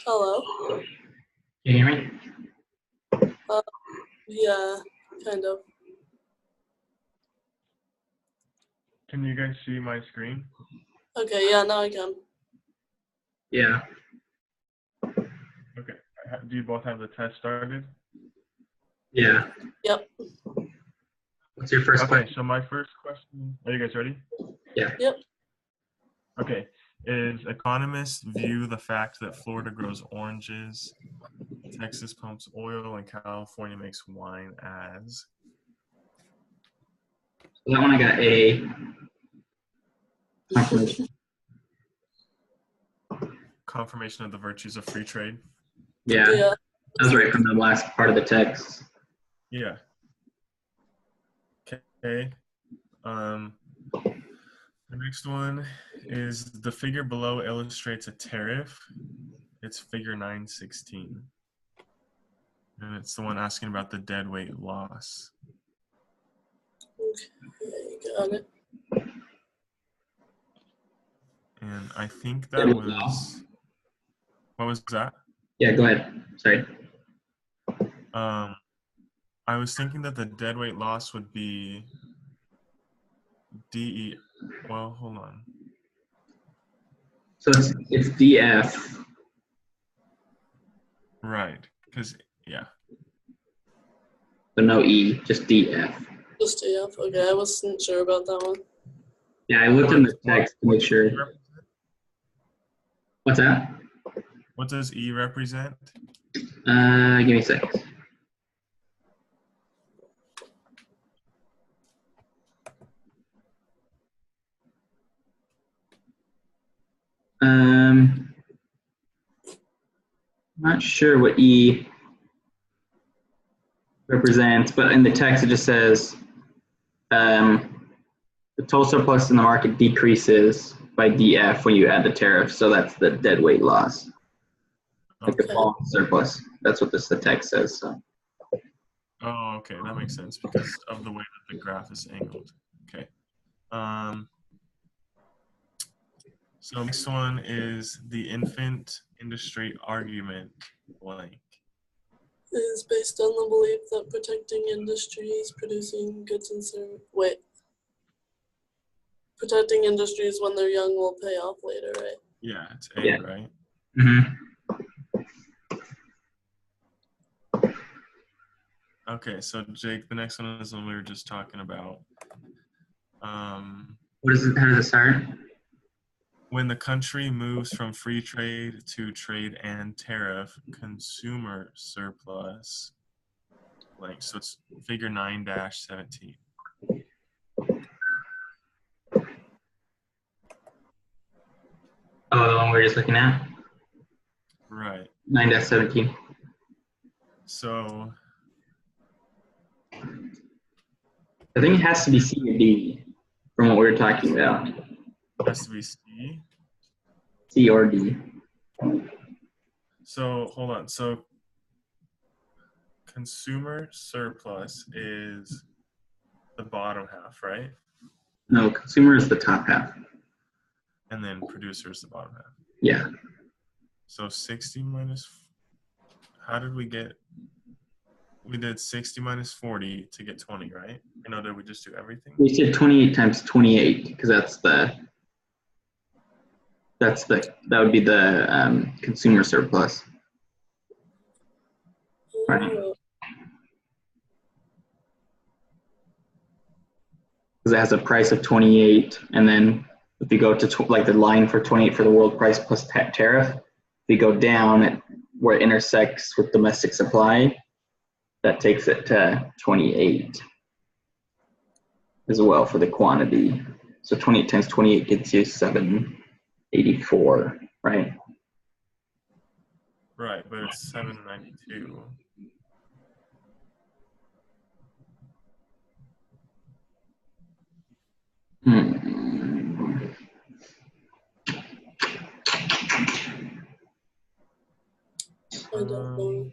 Hello. Can you hear me? Yeah, kind of. Can you guys see my screen? Okay, yeah, now I can. Yeah. Okay. Do you both have the test started? Yeah. Yep. What's your first Okay, question? so my first question, are you guys ready? Yeah. Yep. Okay. Is economists view the fact that Florida grows oranges, Texas pumps oil, and California makes wine as? That one I got A. Confirmation. Confirmation of the virtues of free trade? Yeah. Yeah. That was right from the last part of the text. Yeah. Okay. The next one is the figure below illustrates a tariff. It's figure 916. And it's the one asking about the deadweight loss. Okay, got it. And I think that Deadweight was, loss. what was that? Yeah, go ahead. Sorry. I was thinking that the deadweight loss would be DE. Well, hold on. So it's DF. Right. Because, yeah. So no E, just DF. Just AF. Okay, I wasn't sure about that one. Yeah, I looked in the text to make sure. What's that? What does E represent? Give me a sec. Not sure what E represents, but in the text it just says the total surplus in the market decreases by DF when you add the tariff, so that's the deadweight loss. Like the Okay. falling surplus. That's what the text says. So. Oh, okay. That makes sense because of the way that the graph is angled. Okay. So next one is the infant industry argument blank. It is based on the belief that protecting industries producing goods and services. Wait. Protecting industries when they're young will pay off later, right? Yeah, it's A, Yeah. right? Mm-hmm. Okay, so Jake, the next one is the one we were just talking about. What is it? How does it start? When the country moves from free trade to trade and tariff, consumer surplus blank. So it's figure 9-17. Oh, the one we were just looking at? Right. 9-17. So I think it has to be C or D from what we were talking about. it has to be C. C or D. So hold on. So consumer surplus is the bottom half, right? No, consumer is the top half. And then producer is the bottom half. Yeah. So 60 minus, how did we get, we did 60 minus 40 to get 20, right? Or no, did we just do everything? We said 28 times 28 because that would be the consumer surplus. Right. Because it has a price of 28, and then if you go to like the line for 28 for the world price plus tariff, if you go down where it intersects with domestic supply, that takes it to 28 as well for the quantity. So 28 times 28 gets you 784, right? Right, but it's 792. I don't know.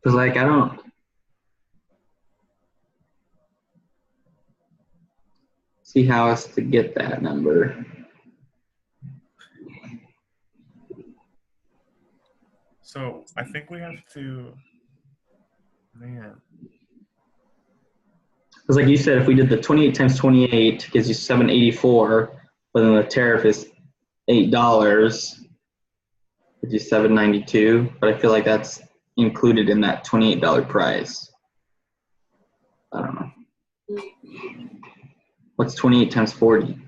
Because like I don't. see how else to get that number. So I think we have to, man. Because like you said, if we did the 28 times 28 gives you 784, but then the tariff is $8, gives you 792. But I feel like that's included in that $28 price. I don't know. What's 28 times 40?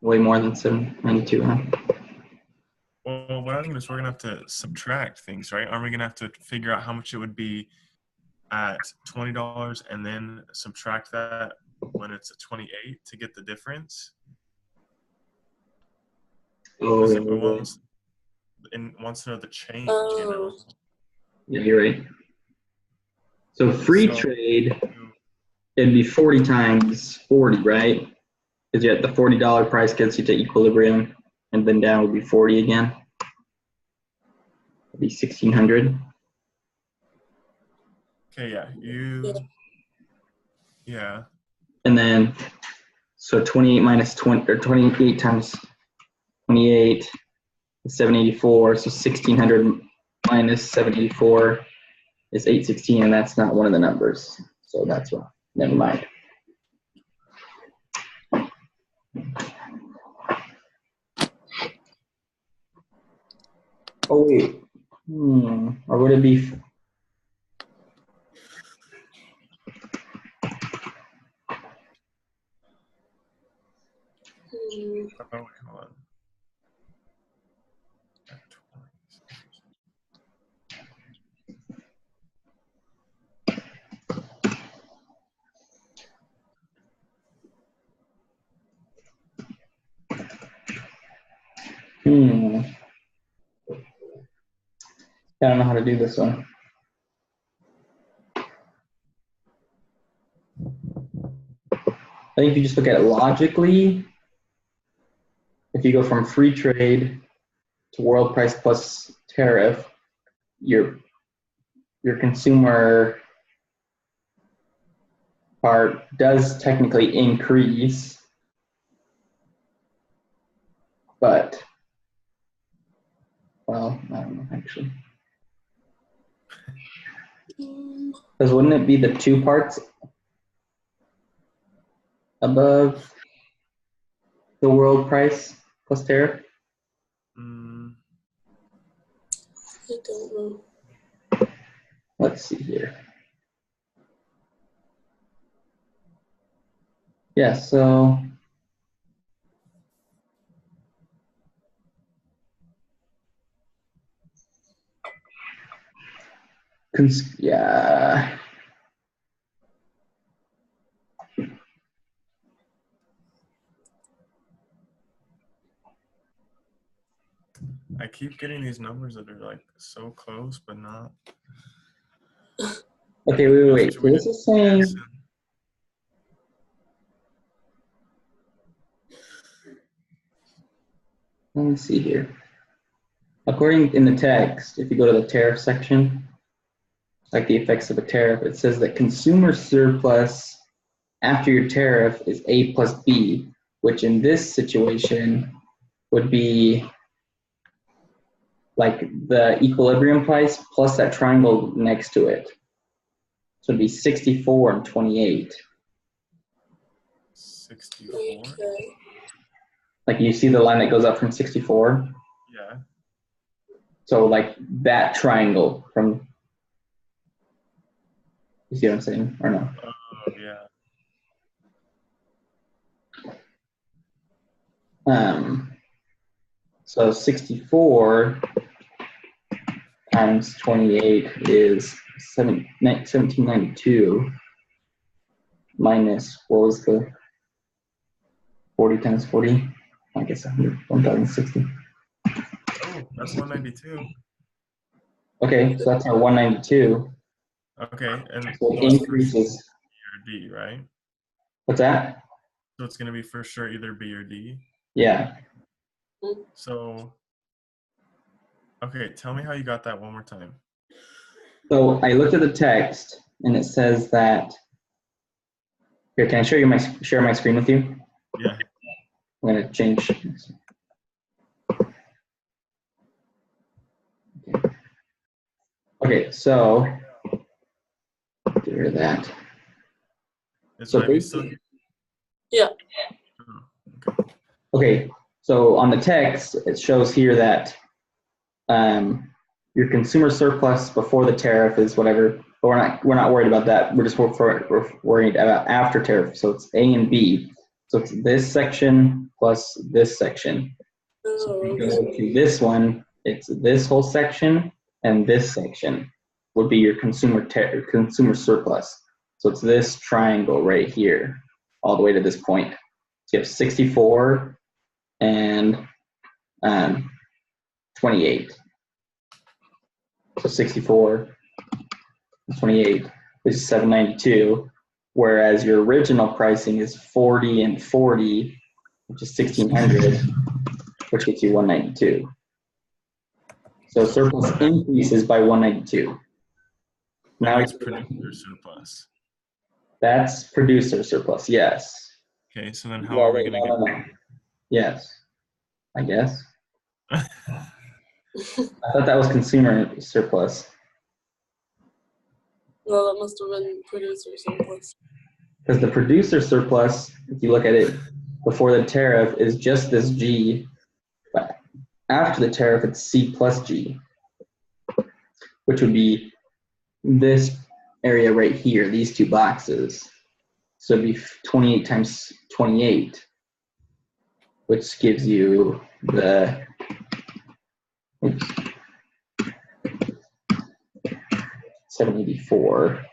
Way more than 792, huh? Well, what I think is we're gonna have to subtract things, right? Aren't we gonna have to figure out how much it would be at $20 and then subtract that when it's a 28 to get the difference? Oh, Because it wants to know the change, you know? yeah, you're right. So free So- trade, it'd be 40 times 40, right? Because you have the $40 price gets you to equilibrium, and then down would be 40 again. It'd be 1,600. Okay, yeah. And then, so 28 minus 20, or 28 times 28 is 784. So 1,600 minus 784 is 816, and that's not one of the numbers. So that's wrong. Never mind. Oh wait. Or would it be? Oh, wait, hold on. I don't know how to do this one. I think if you just look at it logically, if you go from free trade to world price plus tariff, your consumer part does technically increase, but, well, I don't know actually. Because wouldn't it be the two parts above the world price plus tariff? I don't know. Let's see here. Yeah, so yeah. I keep getting these numbers that are like so close, but not. Okay, wait. So this is saying, let me see here. According in the text, if you go to the tariff section, like the effects of a tariff, it says that consumer surplus after your tariff is A plus B, which in this situation would be like the equilibrium price plus that triangle next to it. So it'd be 64 and 28. 64? Okay. Like you see the line that goes up from 64? Yeah. So like that triangle from, you see what I'm saying, or no? Oh, yeah. So 64 times 28 is 1792 minus, what was the 40 times 40? I guess 1,060. Oh, that's 192. Okay, so that's our 192. Okay, and So it increases. or D, right? What's that? So it's going to be for sure either B or D. Yeah. So, okay, tell me how you got that one more time. So I looked at the text and it says that Here, can I share my screen with you? Yeah. I'm going to change. Okay, so get rid of that. Is So Ivy still? Yeah. Oh, okay. Okay, so on the text, it shows here that your consumer surplus before the tariff is whatever, but we're not worried about that. We're worried about after tariff. So it's A and B. So it's this section plus this section. So if you go to this one, it's this whole section and this section would be your consumer surplus. So it's this triangle right here, all the way to this point. So you have 64 and 28. So 64 and 28, which is 792, whereas your original pricing is 40 and 40, which is 1600, which gets you 192. So surplus increases by 192. Now That's producer surplus. That's producer surplus, yes. Okay, so then how are we going to get? Yes, I guess. I thought that was consumer surplus. No, that must have been producer surplus. Because the producer surplus, if you look at it before the tariff, is just this G. But after the tariff, it's C plus G, which would be this area right here, these two boxes. So it'd be 28 times 28, which gives you the 784.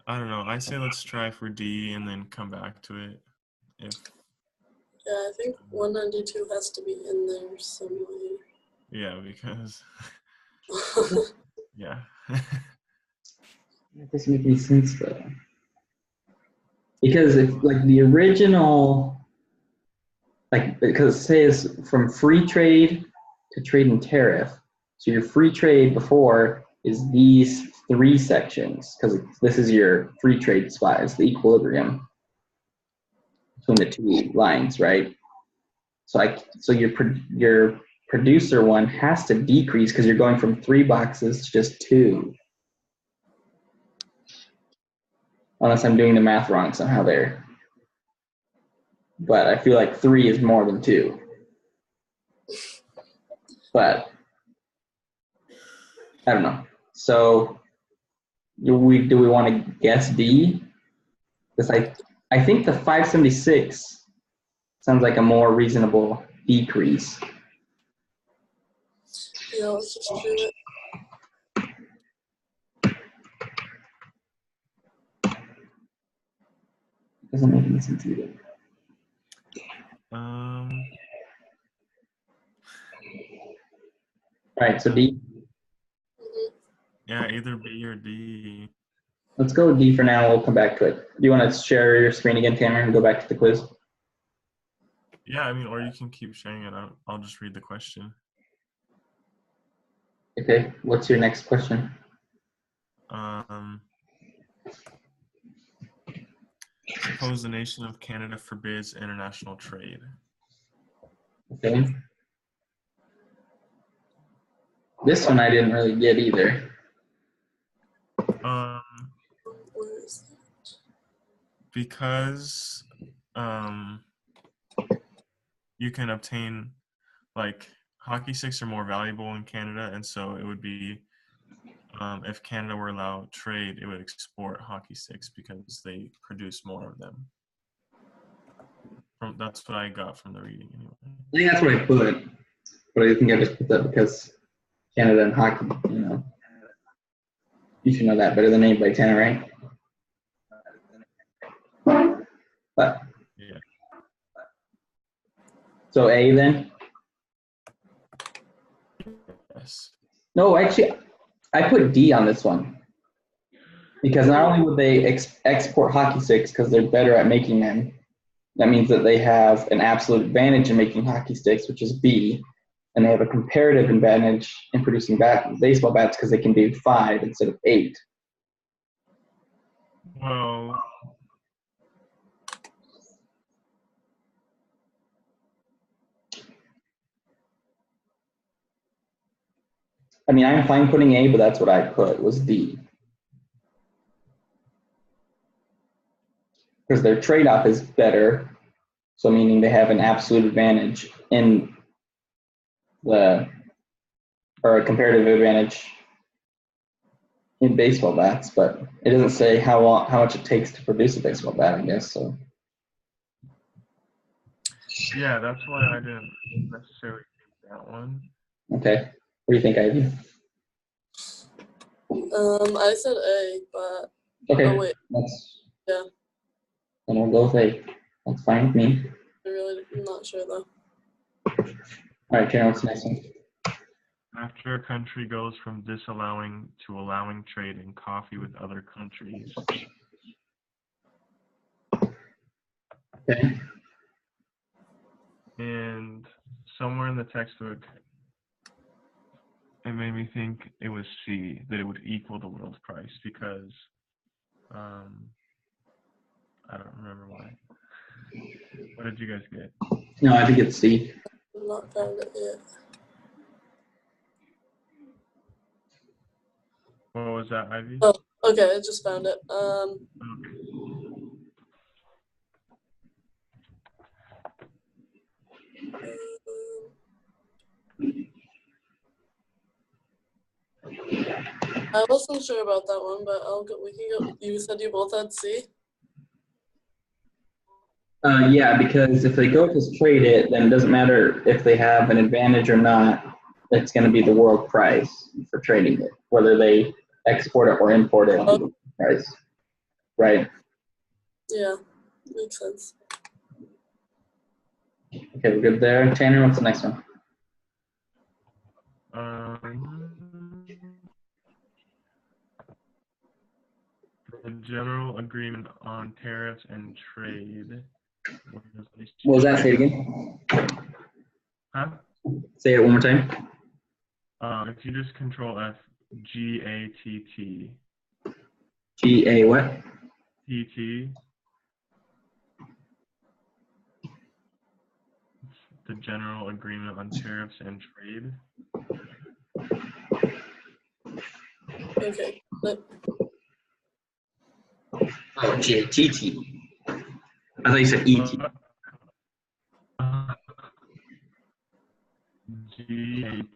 I don't know. I say let's try for D and then come back to it. Yeah, I think 192 has to be in there some way. Yeah, because yeah. That doesn't make any sense though. Because if like the original, like because it says from free trade to trade and tariff. So your free trade before is these three sections, because this is your free trade spot, it's the equilibrium between the two lines, right? So your producer one has to decrease because you're going from 3 boxes to just 2. Unless I'm doing the math wrong somehow there. But I feel like 3 is more than 2. But I don't know. So do we want to guess D? Because I think the 576 sounds like a more reasonable decrease. Yeah, let's just do it. Doesn't make any sense either. Um. All right, so D. Yeah, either B or D. Let's go with D for now. We'll come back to it. Do you want to share your screen again, Tanner, and go back to the quiz? Yeah, I mean, or you can keep sharing it. I'll just read the question. Okay, what's your next question? Suppose the nation of Canada forbids international trade. Okay. This one I didn't really get either. Where is that? Because you can obtain, like, hockey sticks are more valuable in Canada, and so it would be, if Canada were allowed trade, it would export hockey sticks because they produce more of them. That's what I got from the reading anyway. I think that's what I put, but I think I just put that because Canada and hockey, you know. You should know that better than anybody, Tanner, right? But Yeah. So A then? Yes. No, actually, I put D on this one. Because not only would they export hockey sticks because they're better at making them, that means that they have an absolute advantage in making hockey sticks, which is B, and they have a comparative advantage in producing baseball bats because they can do 5 instead of 8. Well, I mean, I'm fine putting A, but that's what I put was D. Because their trade-off is better, so meaning they have an absolute advantage in or a comparative advantage in baseball bats, but it doesn't say how much it takes to produce a baseball bat, I guess. So yeah, that's why I didn't necessarily think that one. okay, what do you think, Ivy? I said A, but Okay, oh wait, yeah, then we'll go with A. That's fine with me. I'm not sure though. All right, Karen, what's the next one? After a country goes from disallowing to allowing trade in coffee with other countries. Okay. And somewhere in the textbook, it made me think it was C, that it would equal the world price because I don't remember why. What did you guys get? No, I think it's C. I've not found it yet. What was that, Ivy? Oh, okay, I just found it. I wasn't sure about that one, but we can go. You said you both had C? Yeah, because if they go to trade it, then it doesn't matter if they have an advantage or not. It's going to be the world price for trading it, whether they export it or import it. Oh. Price, right? Yeah, makes sense. Okay, we're good there. Tanner, what's the next one? The general agreement on tariffs and trade. What was that? Say it again. Huh? Say it one more time. If you just control F, GATT. GA what? TT. The general agreement on tariffs and trade. Okay. Oh, GATT. I thought you said ET. GATT.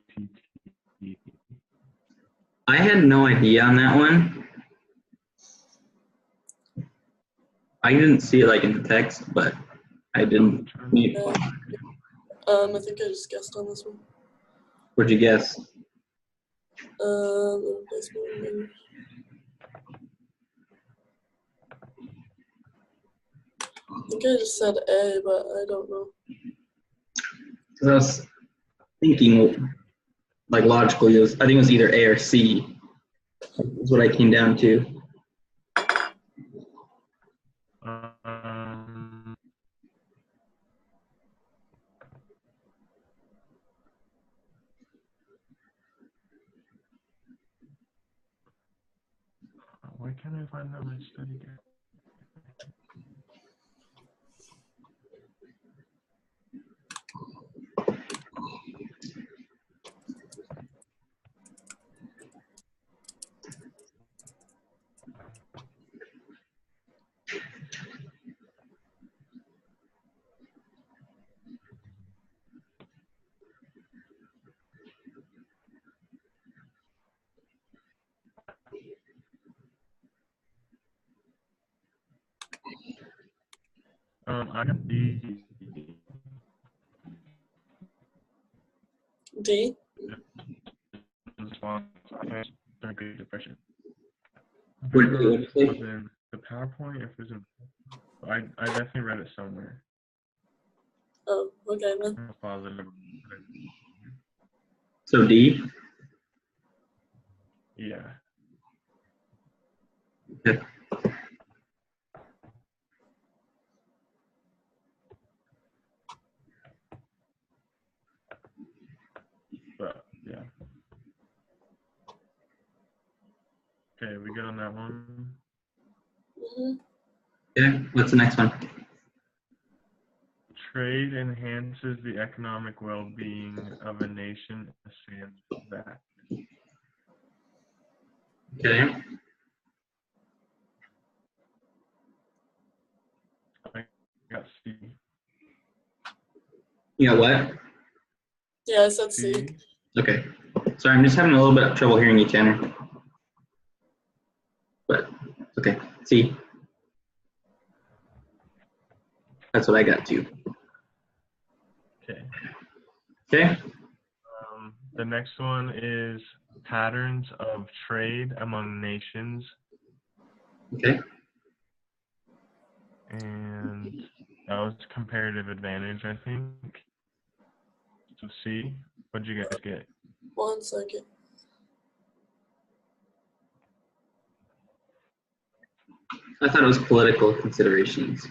I had no idea on that one. I didn't see it like in the text, but I didn't. I think I just guessed on this one. What'd you guess? I think I just said A, but I don't know. Because I was thinking, like logically, I think it was either A or C. That's what I came down to. Why can't I find that my study guide? I got D. D? Great Depression. What did you say? The PowerPoint, if there's I definitely read it somewhere. Oh, okay then. I'm positive. So D? Yeah. Okay. good on that one? Mm-hmm. Okay, what's the next one? Trade enhances the economic well-being of a nation and that. Okay. I got C. You got what? Yeah, I said C. C. Okay. Sorry, I'm just having a little bit of trouble hearing you, Tanner. But, okay. C. That's what I got too. Okay. Okay. The next one is patterns of trade among nations. Okay. And that was comparative advantage, I think. So C. What'd you guys get? 1 second. I thought it was political considerations.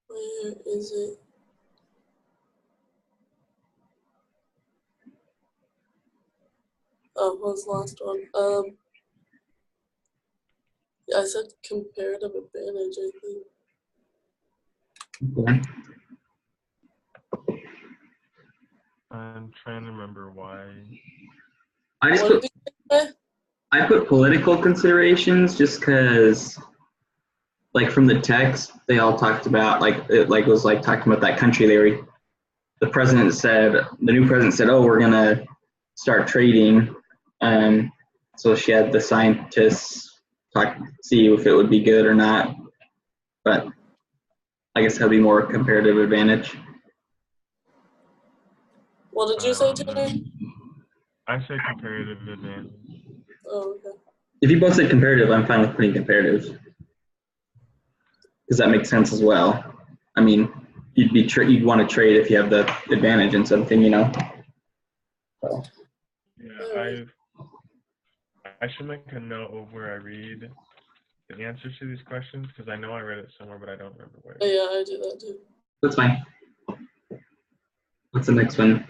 Where is it? Oh, what was the last one? Yeah, I said comparative advantage, I think. Okay. I'm trying to remember why. I just What put, did you say? I put political considerations just because, like, from the text, they all talked about, like, it like was like talking about that country they were. The new president said, "Oh, we're gonna start trading." So she had the scientists see if it would be good or not. But I guess that'd be more comparative advantage. What did you say, Tanner? I said comparative advantage. Oh, okay. If you both said comparative, I'm fine with putting comparative. Because that makes sense as well. I mean, you'd want to trade if you have the advantage in something, you know. So. Yeah, I should make a note of where I read the answers to these questions because I know I read it somewhere, but I don't remember where. Oh, yeah, I do that too. That's fine. What's the next one?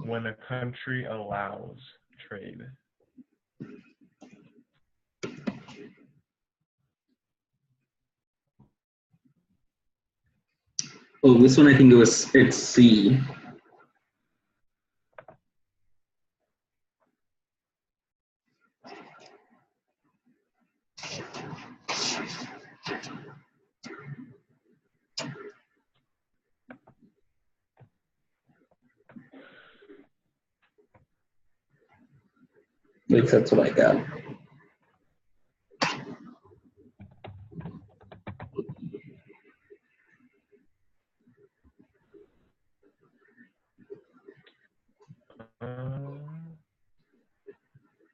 When a country allows trade. Oh, this one I think it's C. At least that's what I got.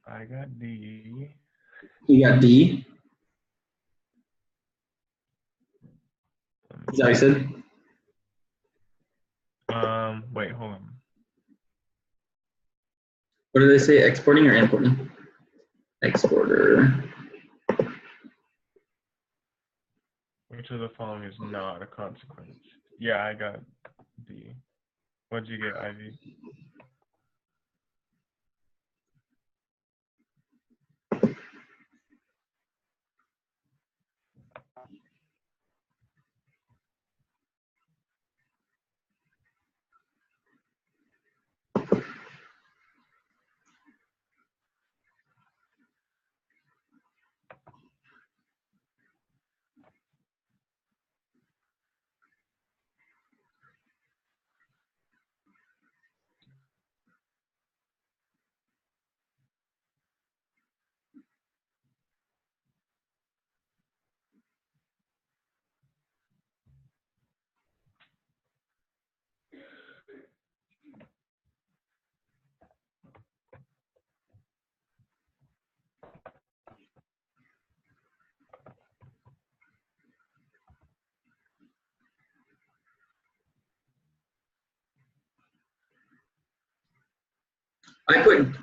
I got D. You got D? Is that what you said? Wait, hold on. What did they say? Exporting or importing? Exporter. Which of the following is not a consequence? Yeah, I got D. What'd you get, Ivy?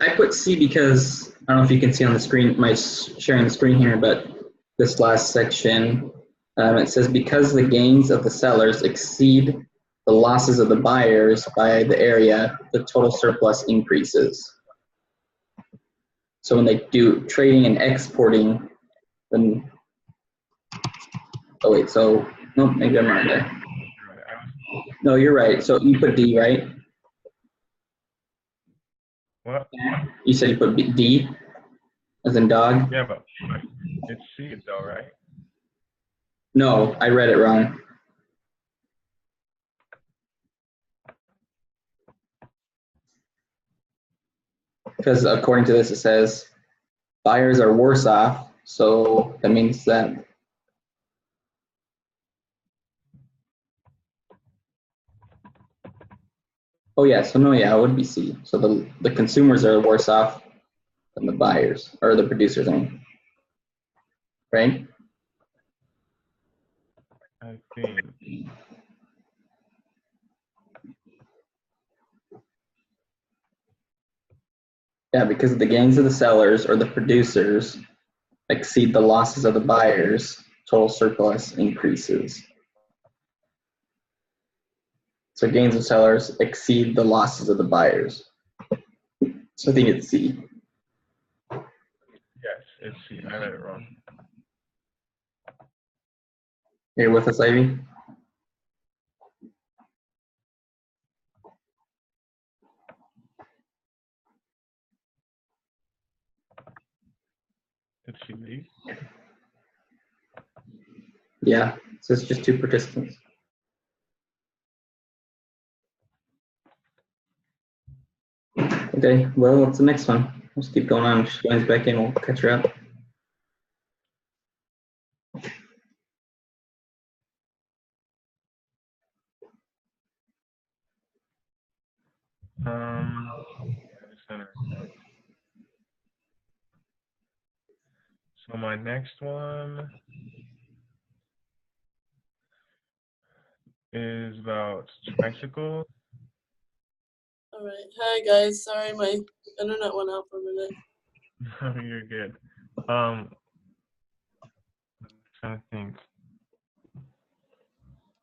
I put C because I don't know if you can see on the screen, my sharing the screen here, but this last section, it says because the gains of the sellers exceed the losses of the buyers by the area, the total surplus increases. So when they do trading and exporting, then, oh wait, so, no, maybe I'm wrong there. No, you're right. So you put D, right? What? You said you put D, as in dog? Yeah, but it's C though, right? No, I read it wrong. Because according to this, it says buyers are worse off. So that means that. Oh yeah, so no, yeah, it would be C. So the consumers are worse off than the buyers, or the producers, I mean. Right? I think. Yeah, because the gains of the sellers or the producers exceed the losses of the buyers, total surplus increases. So gains of sellers exceed the losses of the buyers. So I think it's C. Yes, it's C. I read it wrong. You're with us, Ivy? Did she leave? Yeah, so it's just 2 participants. Okay, well, what's the next one? Let's keep going on. If she joins back in, we'll catch her up. Center. So my next one is about tricycles. All right. Hi guys. Sorry, my internet went out for a minute. You're good. I'm trying to think.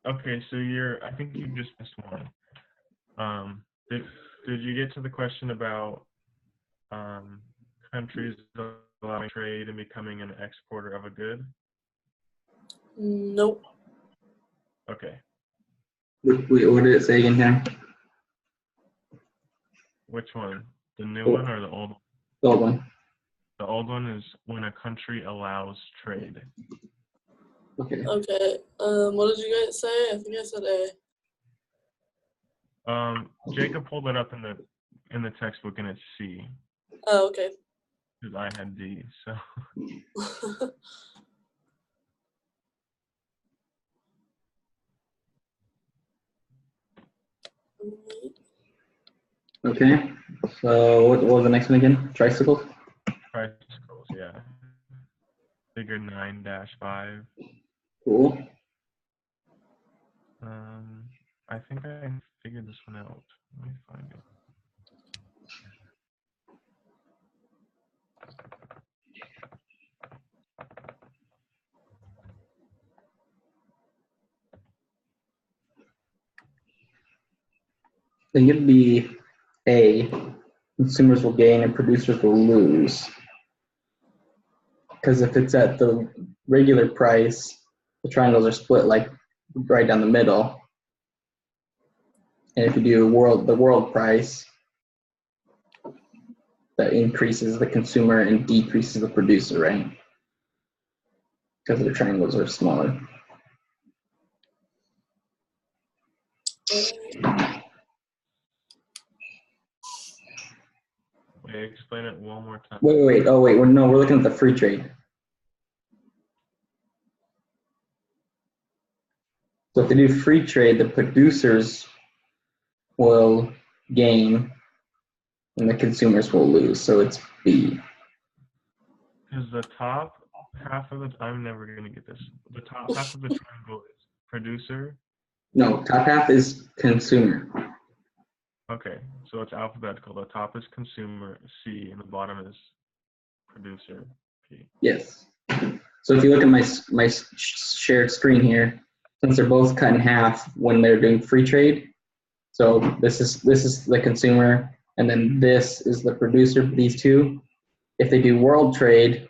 Okay, so I think you just missed one. Did you get to the question about countries allowing trade and becoming an exporter of a good? Nope. Okay. Wait, what did it say again here? Which one? The new one or the old one? The old one. The old one is when a country allows trade. Okay. Okay. What did you guys say? I think I said A. Jacob pulled it up in the textbook and it's C. Oh, okay. Because I had D, so. Okay. So what was the next one again? Tricycles? Tricycles, yeah. Figure 9-5. Cool. I think I figured this one out. Let me find it. I think it'd be A, consumers will gain and producers will lose. Because if it's at the regular price, the triangles are split like right down the middle. And if you do the world price, that increases the consumer and decreases the producer, right? Because the triangles are smaller. Wait, explain it one more time. Wait. Oh, wait. No, we're looking at the free trade. So if they do free trade, the producers will gain and the consumers will lose. So it's B. Because the top half of I'm never going to get this. The top half of the triangle is producer. No, top half is consumer. Okay, so it's alphabetical. The top is consumer, C, and the bottom is producer, P. Yes. So if you look at my shared screen here, since they're both cut in half when they're doing free trade, so this is the consumer, and then this is the producer. These two, if they do world trade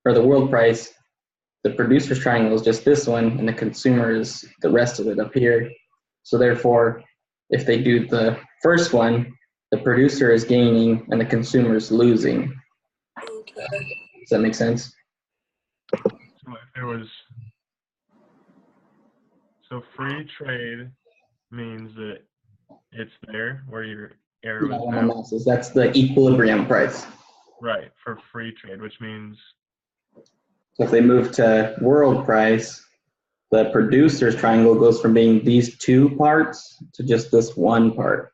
or the world price, the producer's triangle is just this one, and the consumer is the rest of it up here. So therefore, if they do the first one, the producer is gaining and the consumer is losing. Okay. Does that make sense? So if there was, so free trade means that it's there where your arrow Yeah, is one of now. my mouses. That's the equilibrium price. Right, for free trade, which means, So if they move to world price, the producer's triangle goes from being these two parts to just this one part.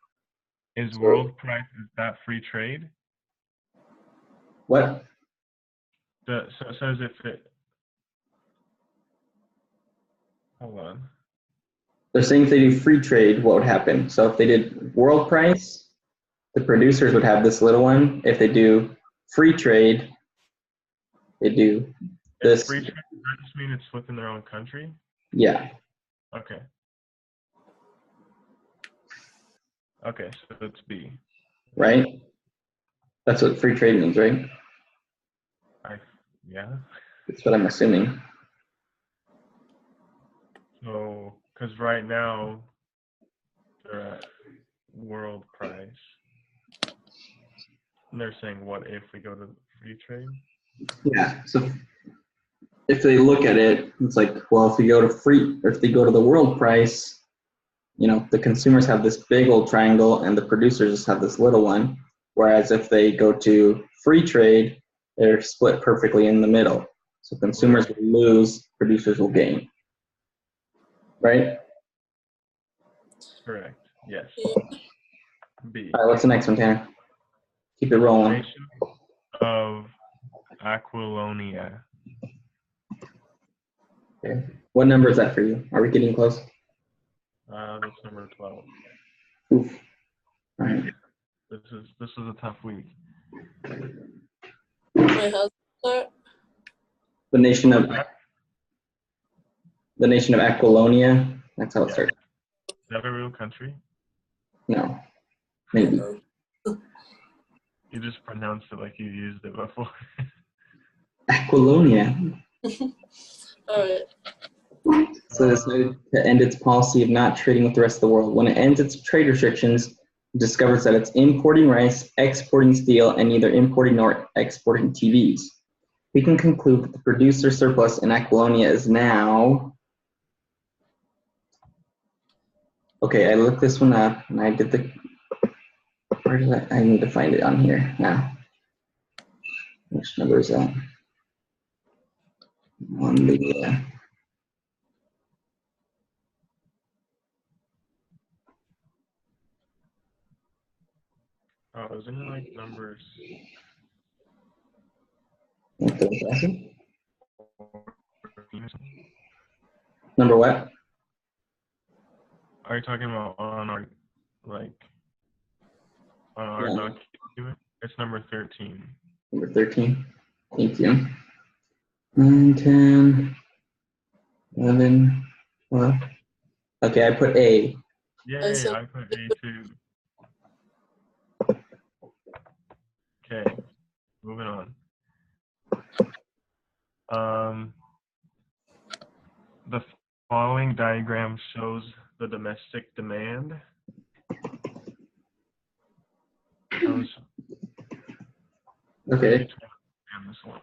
is world price, is that free trade? What? So it says if it, hold on. They're saying if they do free trade, what would happen? So if they did world price, the producers would have this little one. If they do free trade, they do Is this. free trade, does that just mean it's within their own country? Yeah, Okay. Okay, so it's B. right? That's what free trade means, right? Yeah. That's what I'm assuming. So, because right now they're at world price. And they're saying, what if we go to free trade? Yeah, so if they look at it, it's like, well, if we go to free, or if they go to the world price, you know, the consumers have this big old triangle and the producers just have this little one. Whereas if they go to free trade, they're split perfectly in the middle. So consumers will lose, producers will gain. Right? Correct. Yes. B. All right, what's the next one, Tanner? Keep it rolling. Nation of Aquilonia. Okay. What number is that for you? Are we getting close? That's number 12. Oof. All right. This is a tough week. Wait, how's that? The nation of Aquilonia. That's how it Yeah. starts. Is that a real country? No. Maybe. You just pronounced it like you used it before. Aquilonia. Alright. So it decided to end its policy of not trading with the rest of the world. When it ends its trade restrictions, it discovers that it's importing rice, exporting steel, and neither importing nor exporting TVs. We can conclude that the producer surplus in Aquilonia is now. Okay, I looked this one up and I did the. Where did I need to find it on here now. Which number is that? On the. Oh, isn't it like numbers? Number what? Are you talking about on our, like, on our Yeah. document? It's number 13. Number 13. Thank you. 9, 10, 11, 12. Okay, I put A. Yay, saw- I put A too. Okay, moving on. The following diagram shows the domestic demand. Okay. And this one.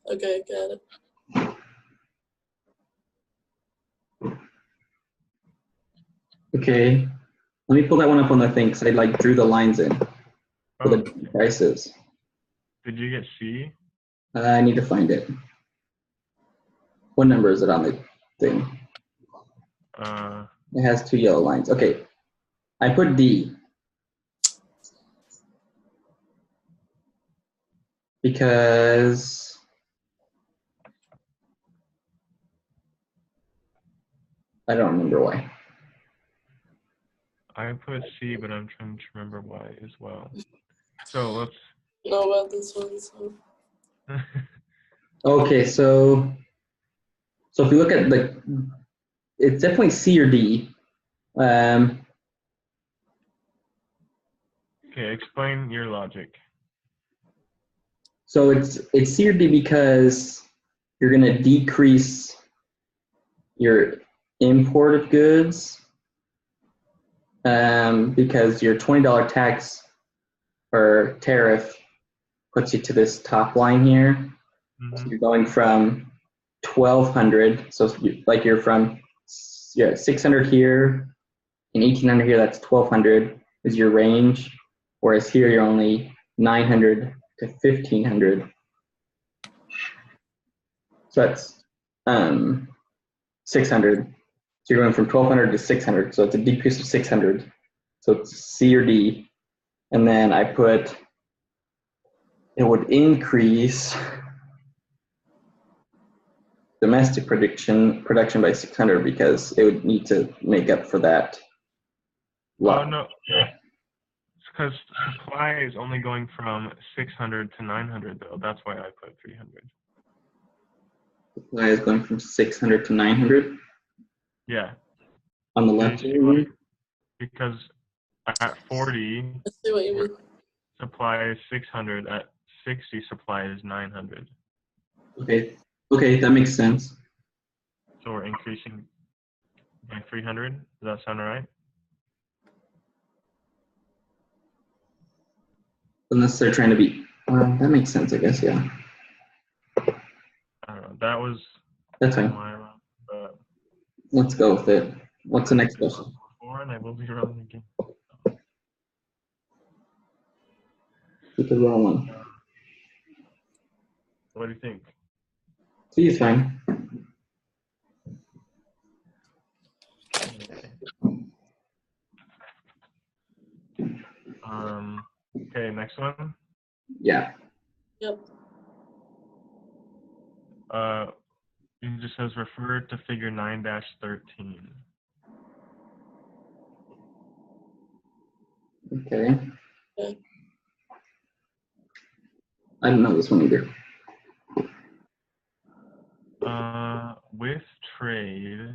Okay, got it. Okay. Let me pull that one up on the thing because I like drew the lines in for Oh, the prices. did you get C? I need to find it. What number is it on the thing? It has 2 yellow lines. Okay. I put D. Because I don't remember why. I put C, but I'm trying to remember why as well. So let's. Know about this one, so. Okay, so if you look at it's definitely C or D. Okay, explain your logic. So it's C or D because you're going to decrease your import of goods because your $20 tax or tariff puts you to this top line here. Mm-hmm. So you're going from 1,200. So like you're from 600 here and 1,800 here. That's 1,200 is your range. Whereas here you're only 900 to 1,500. So that's 600. So you're going from 1,200 to 600. So it's a decrease of 600. So it's C or D. And then I put it would increase domestic production by 600 because it would need to make up for that. Oh, no. Because supply is only going from 600 to 900, though. That's why I put 300. Supply is going from 600 to 900 Yeah. on the left here. Because at 40, I see what you mean. supply is 600. At 60, supply is 900. Okay, that makes sense. So we're increasing by 300. Does that sound right? Unless they're trying to be, that makes sense, I guess, yeah. I don't know. That was That's fine. my wrong, but Let's go with it. What's the next question? before, and I will be wrong again. Keep it rolling. What do you think? C is fine. Okay, next one. Yeah. Yep. It just says refer to figure 9-13. Okay. Okay. I don't know this one either. With trade,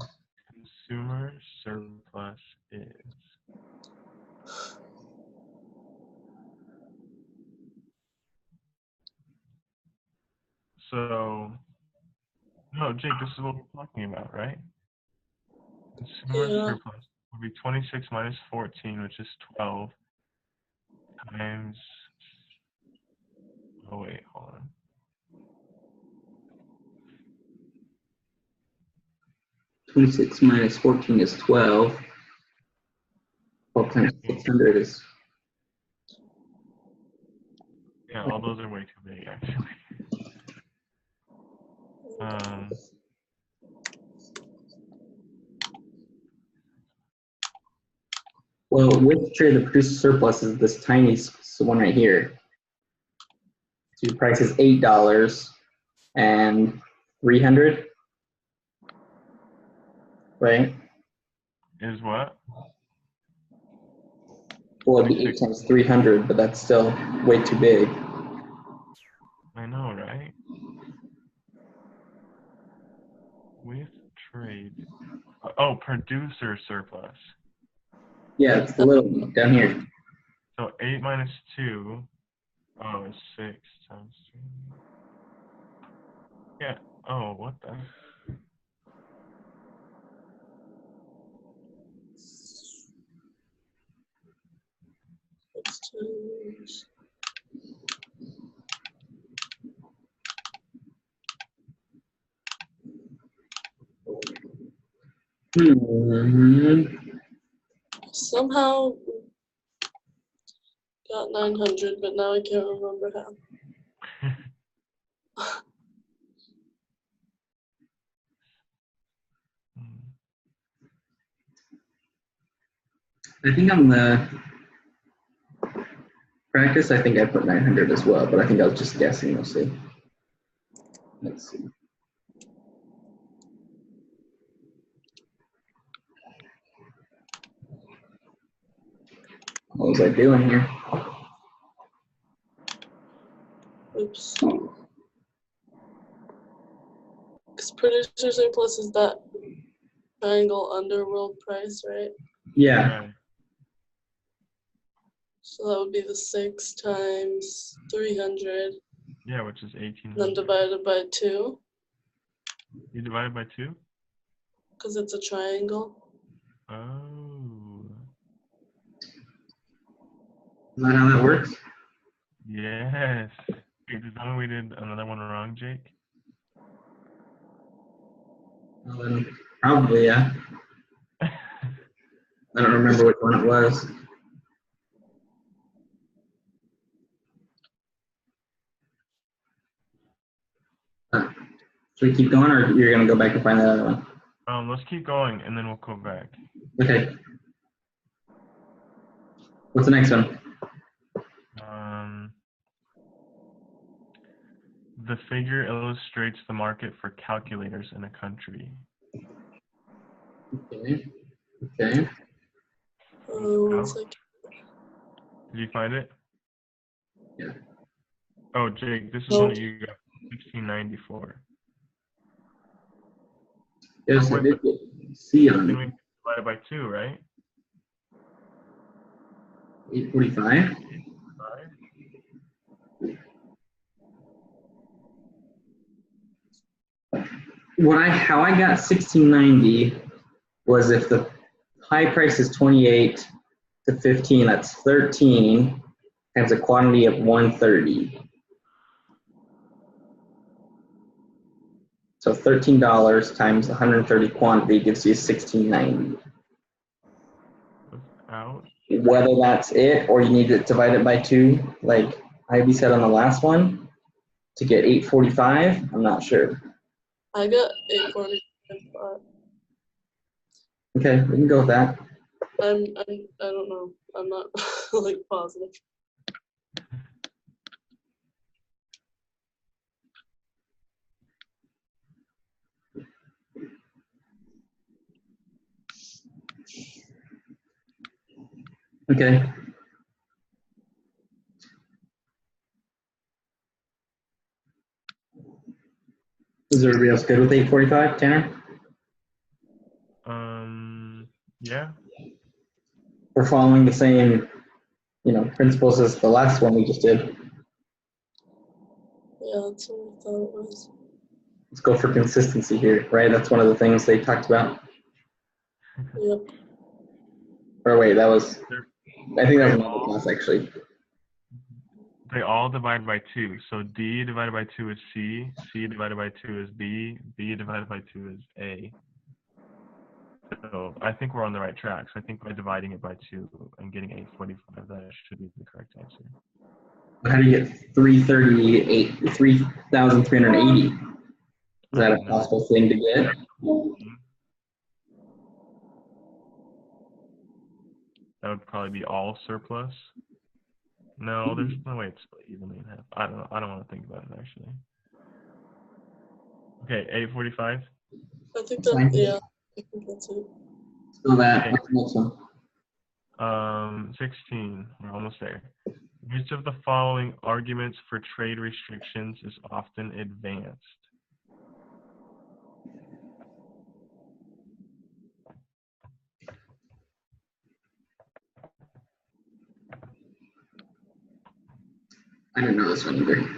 consumer surplus is. So, no, Jake, this is what we're talking about, right? Consumer Yeah. surplus would be 26 minus 14, which is 12, times. Oh, wait, hold on. $26 minus 14 is 12. 12 times 600 is. Yeah, all those are way too big, actually. Well, with trade, the producer surplus is this tiny one right here. So your price is $8 and 300, right? Is what? Well, it'd be 8 times 300, but that's still way too big. I know, right? With trade. Oh, producer surplus. Yeah, it's the little one down here. So 8 minus 2, oh, is 6 times 3. Yeah, oh, what the? Let's change. Somehow got 900, but now I can't remember how. I think on the practice, I think I put 900 as well, but I think I was just guessing mostly. Let's see. What was I doing here? Oops. Because producer surplus is that triangle under world price, right? Yeah. Right. So that would be the 6 times 300. Yeah, which is then 1800. divided by 2, You divide it by 2? because it's a triangle. Oh. Is that how that works? Yes. Wait, does that mean we did another one wrong, Jake? Well, then, probably, yeah. I don't remember which one it was. Should we keep going, or you're gonna go back and find the other one? Let's keep going, and then we'll go back. Okay. What's the next one? The figure illustrates the market for calculators in a country. Okay. Okay. One second. Did you find it? Yeah. Oh, Jake, this is Nope. one that you got, 1694. Yes, I wait, did get C on Then we it. divide it by 2, right? 845. 5. How I got 1690 was if the high price is 28 to 15, that's 13 times a quantity of 130. So $13 times 130 quantity gives you 1690. Out. Whether that's it or you need to divide it by 2, like Ivy said on the last one, to get 845, I'm not sure. I got 845. Okay, we can go with that. I don't know. I'm not like positive. Okay. Is everybody else good with 845, Tanner? Yeah. We're following the same, principles as the last one we just did. Yeah, that's what I thought it was. Let's go for consistency here, right? That's one of the things they talked about. Yep. Or wait, I think that was another class actually. They all divide by 2. So D divided by 2 is C. C divided by 2 is B. B divided by 2 is A. So I think we're on the right tracks. I think by dividing it by 2 and getting 845, that should be the correct answer. How do you get 3,380? Is that a possible thing to get? That would probably be all surplus. No, there's no way it's split evenly in half. I don't know. I don't want to think about it actually. Okay, 845. I think that, yeah, I think that's it. So what's the next one? 16. We're almost there. Which of the following arguments for trade restrictions is often advanced? I didn't know this one either.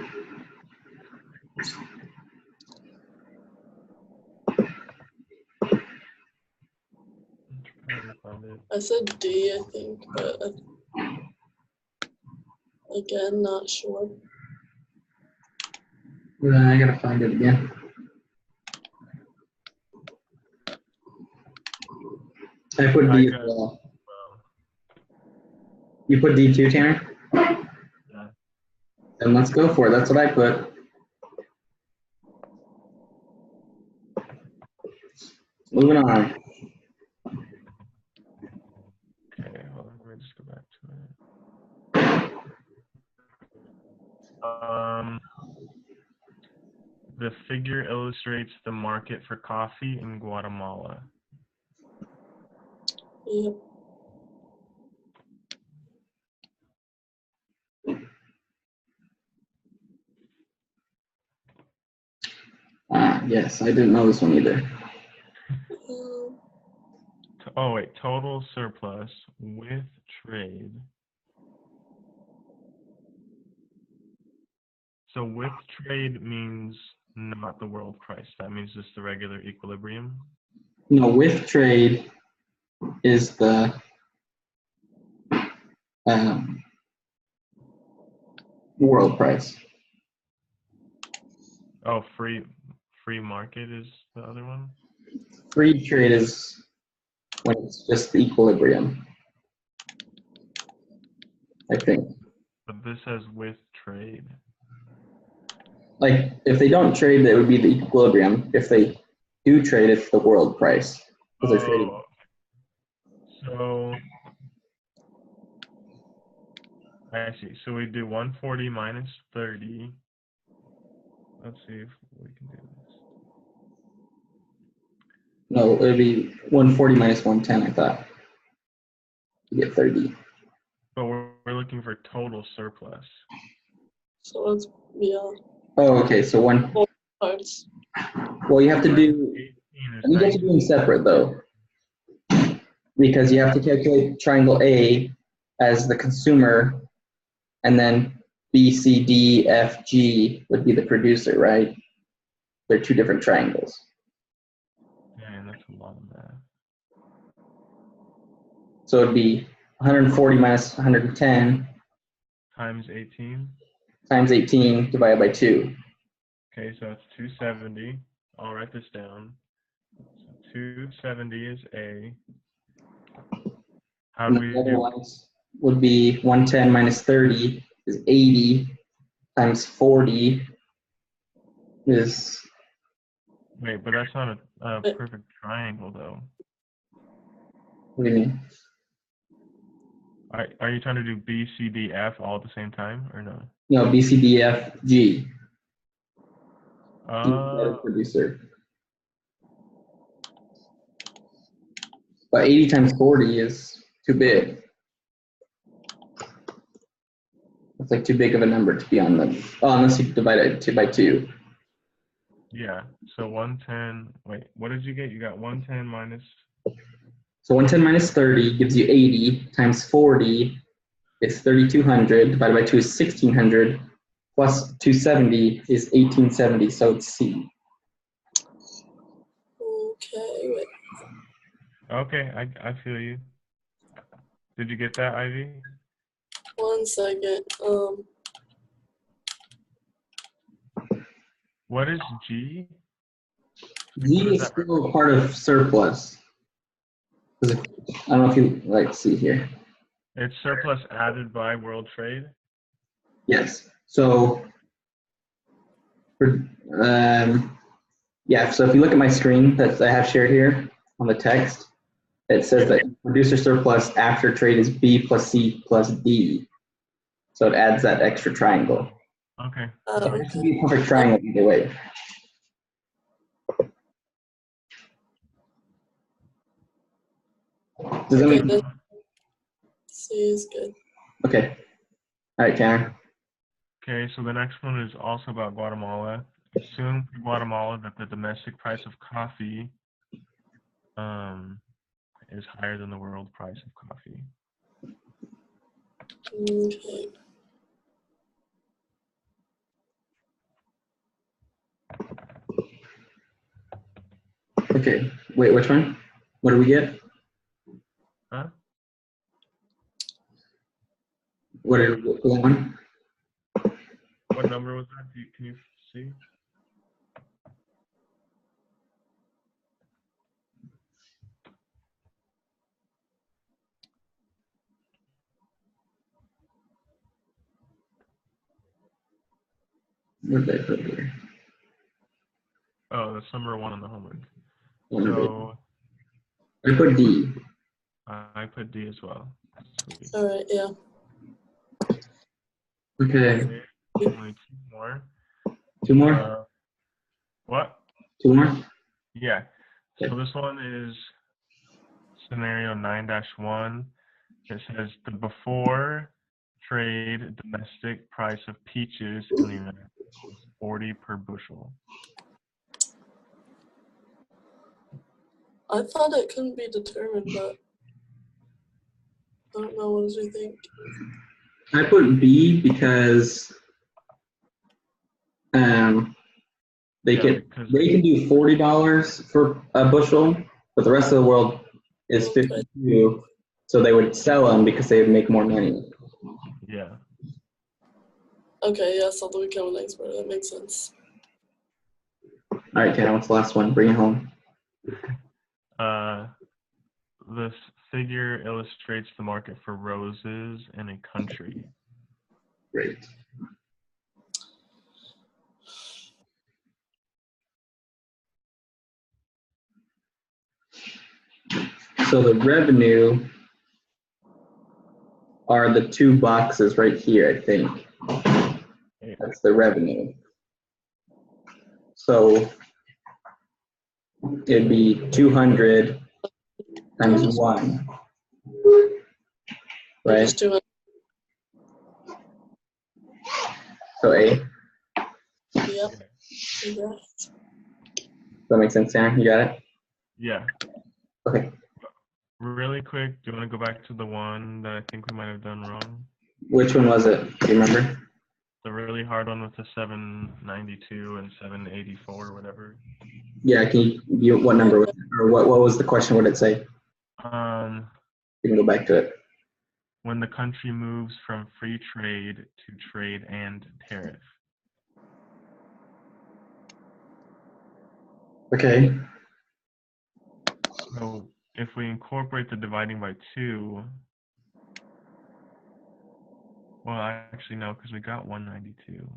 I said D, I think, but again, not sure. I gotta find it again. I put D as well. You put D too, Tanner? Yeah. Then let's go for it. That's what I put. Moving on. Okay, hold on. Let me just go back to it. The figure illustrates the market for coffee in Guatemala. Yep. Yes, I didn't know this one either. Oh wait, total surplus with trade. So with trade means not the world price. That means just the regular equilibrium. No, with trade is the world price. Oh, free market is the other one. Free trade is when it's just the equilibrium, I think. But this says with trade. Like, if they don't trade, it would be the equilibrium. If they do trade, it's the world price. Because they're trading. So I see. So we do 140 minus 30. Let's see if we can do this. No, it would be 140 minus 110, I thought. You get 30. But we're looking for total surplus. So it's, yeah, Oh, okay. So one. parts. Well, you have to do. 18 is You have to do them separate though, because you have to calculate triangle A as the consumer, and then B, C, D, F, G would be the producer, right? They're two different triangles. Man, that's a lot of math. So it'd be 140 minus 110 Times 18. times 18 divided by 2. Okay, so it's 270. I'll write this down. So 270 is A. How And do the we other do? ones would be 110 minus 30 is 80 times 40 is, Wait, but that's not a perfect triangle, though. what do you mean? Are you trying to do B, C, D, F all at the same time, or no? No, B, C, D, F, G. Uh, Producer. But 80 times 40 is too big. It's like too big of a number to be on the, unless you divide it by 2. yeah. So 110. Wait, what did you get? You got 110 minus. So 110 minus 30 gives you 80 times 40 is 3,200 divided by 2 is 1,600 plus 270 is 1,870. So it's C. Okay, wait. Okay, I feel you. Did you get that, Ivy? 1 second. What is G? G What does is that still part of surplus. I don't know if you like see here. It's surplus added by world trade. Yes. So, for, yeah. So if you look at my screen that I have shared here on the text, it says that producer surplus after trade is B plus C plus D. So it adds that extra triangle. Okay. So it should be a perfect triangle either way. Does that make sense? C is good. Okay. All right, Karen. Okay, so the next one is also about Guatemala. Assume for Guatemala that the domestic price of coffee is higher than the world price of coffee. Okay. Okay. Wait, which one? What do we get? Huh? What are the one? What number was that? Can you see? What did I put here? Oh, that's number 1 on the homework. So So I put D. I put D as well. Sweet. All right, yeah. Okay. Only 2 more. 2 more? What? 2 more? Yeah. So this one is scenario 9-1. It says the before trade domestic price of peaches in the United States was 40 per bushel. I thought it couldn't be determined, but I don't know. What did you think? I put B because They Yeah, can because do $40 for a bushel, but the rest of the world is Okay. 52. So they would sell them because they would make more money. yeah. Okay, yeah, so we become an expert. That makes sense. All right, Tanner, what's the last one? Bring it home. This figure illustrates the market for roses in a country. Great. So the revenue are the two boxes right here, I think. That's the revenue. So it'd be 200 times 1. Right? Just 200. So A. Yep. Yeah. Okay. Does that make sense, Tanner? You got it? Yeah. Okay. Really quick, do you want to go back to the one that I think we might have done wrong? Which one was it? Do you remember? The really hard one with the 792 and 784 or whatever. Yeah, can you what number was it? Or what was the question? What did it say? You can go back to it. When the country moves from free trade to trade and tariff. Okay. So if we incorporate the dividing by 2, well, actually no, because we got 192.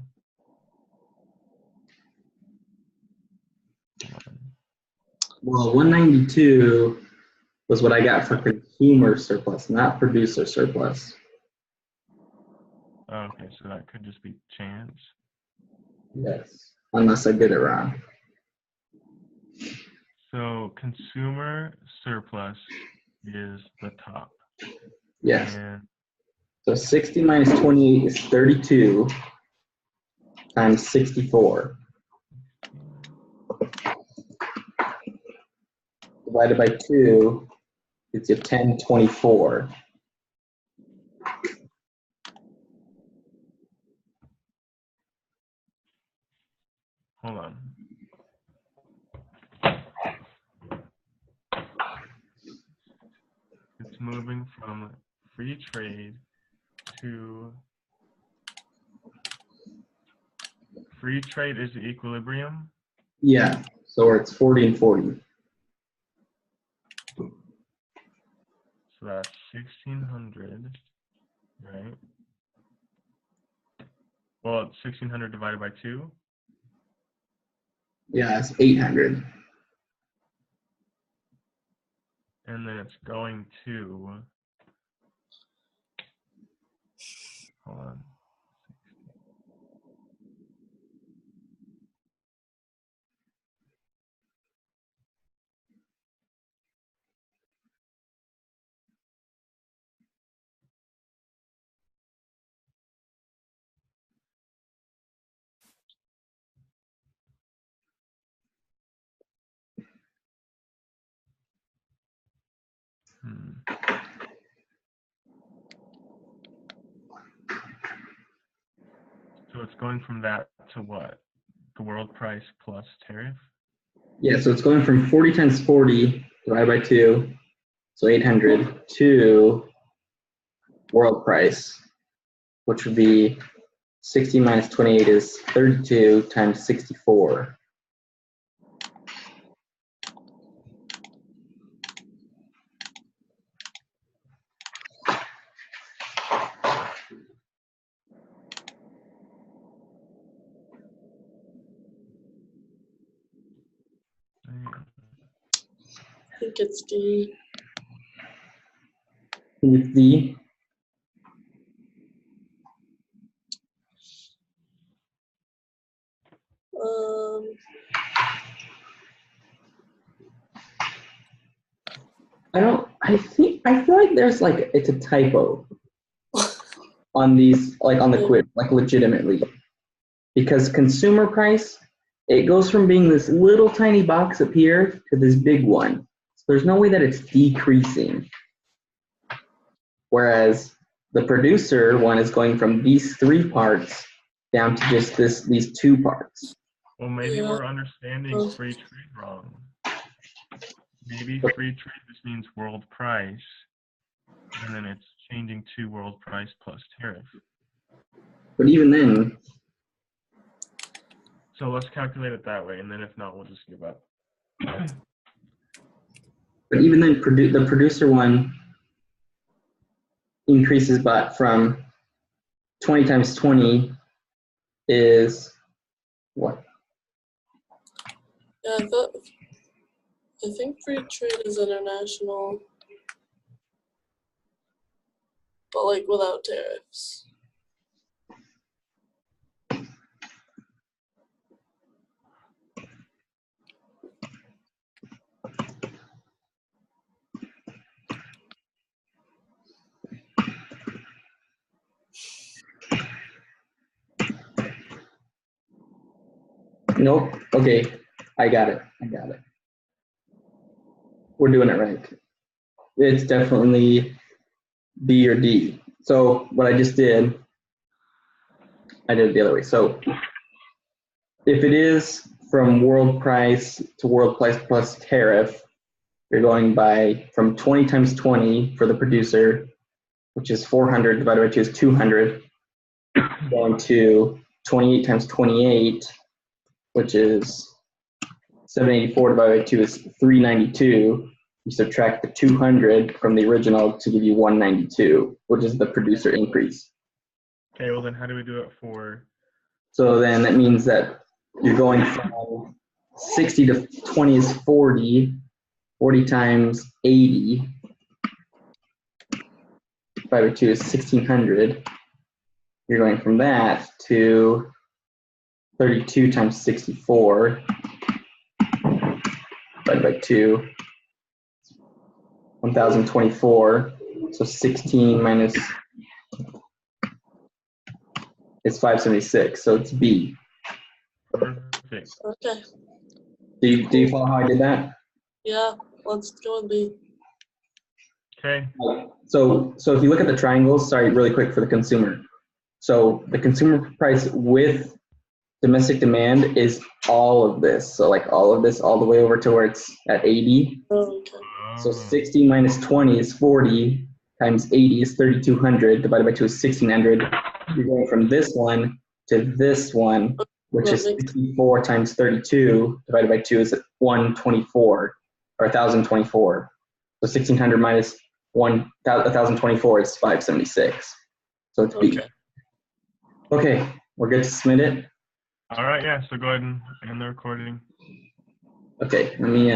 Well, 192 was what I got for consumer surplus, not producer surplus. Okay, so that could just be chance. Yes, unless I did it wrong. So consumer surplus is the top. Yes. And So 60 minus 28 is 32 times 64. Divided by 2, it's your 1024. hold on. It's moving from free trade to free trade is the equilibrium. Yeah, so it's 40 and 40. So that's 1600, right? Well, 1600 divided by 2. Yeah, it's 800. And then it's going to, hold on. So it's going from that to what? The world price plus tariff? Yeah, so it's going from 40 times 40 divided by 2, so 800, to world price, which would be 60 minus 28 is 32 times 64. I think it's D. It's D. I feel like there's like, it's a typo on these, like on the quiz, like legitimately. Because consumer price, it goes from being this little tiny box up here to this big one. So there's no way that it's decreasing. Whereas the producer one is going from these 3 parts down to just these two parts. Well, maybe Yeah. we're understanding free trade wrong. Maybe free trade just means world price, and then it's changing to world price plus tariff. But even then, So let's calculate it that way, and then if not, we'll just give up. But even then, the producer one increases, but from 20 times 20 is what? Yeah, I think free trade is international, but like without tariffs. Nope. Okay, I got it. We're doing it right. It's definitely B or D. So what I just did, I did it the other way. So if it is from world price to world price plus tariff, you're going from 20 times 20 for the producer, which is 400 divided by 2 is 200, going to 28 times 28, which is 784 divided by 2 is 392. You subtract the 200 from the original to give you 192, which is the producer increase. Okay, well then how do we do it for? So then that means that you're going from 60 to 20 is 40, 40 times 80 divided by 2 is 1600. You're going from that to 32 times 64 divided by 2, 1024. So 16 minus is 576. So it's B. Perfect. Okay. Do you follow how I did that? Yeah, let's go with B. Okay. So if you look at the triangles, sorry, really quick for the consumer. So the consumer price with domestic demand is all of this. So like all of this all the way over to where it's at 80. Oh, okay. So 60 minus 20 is 40 times 80 is 3200 divided by 2 is 1600. You're going from this one to this one, which is 64 times 32 divided by 2 is 124 or 1024. So 1600 minus 1024 is 576. So it's B. Okay, we're good to submit it. All right, yeah, so go ahead and end the recording. Okay, let me